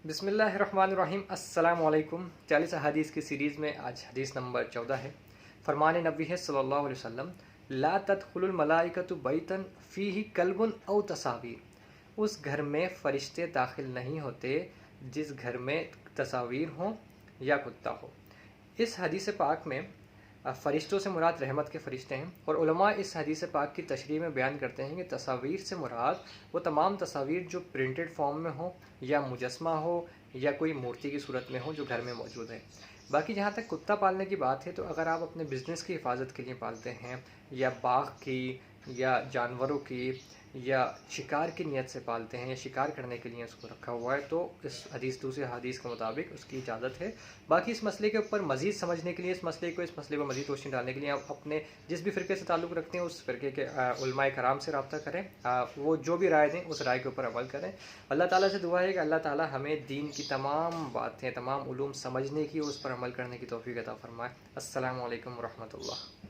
بسم اللہ الرحمن الرحیم۔ السلام علیکم۔ 40 احادیث کی سیریز میں آج حدیث نمبر 14 ہے۔ فرمان نبی ہے صلی اللہ علیہ وسلم، لا تدخل الملائکۃ بیتا فیہ کلب او تصاویر، اس گھر میں فرشتے داخل نہیں ہوتے جس گھر میں تصاویر ہوں یا کتا ہو۔ اس حدیث پاک میں فرشتوں سے مراد رحمت کے فرشتے ہیں، اور علماء اس حدیث پاک کی تشریح میں بیان کرتے ہیں کہ تصاویر سے مراد وہ تمام تصاویر جو پرنٹڈ فارم میں ہوں یا مجسمہ ہو یا کوئی مورتی کی صورت میں ہو جو گھر میں موجود ہے۔ باقی جہاں تک کتا پالنے کی بات ہے تو اگر آپ اپنے بزنس کی حفاظت کے لیے پالتے ہیں یا باغ کی یا جانوروں کی یا شکار کی نیت سے پالتے ہیں یا شکار کرنے کے لیے اس کو رکھا ہوا ہے تو اس دوسرے حدیث کے مطابق اس کی اجازت ہے۔ باقی اس مسئلے کے اوپر مزید سمجھنے کے لیے اس مسئلے کو مزید روشنی ڈالنے کے لیے آپ اپنے جس بھی فرقے سے تعلق رکھتے ہیں اس فرقے کے علماء کرام سے رابطہ کریں، وہ جو بھی رائے دیں اس رائے کے اوپر عمل کریں۔ اللہ تعالیٰ سے دعا ہے کہ اللہ تعالیٰ ہمیں دین کی تمام باتیں، تمام علوم سمجھنے کی اور اس پر عمل کرنے کی توفیق عطا فرمائے۔ السلام علیکم ورحمۃ اللہ۔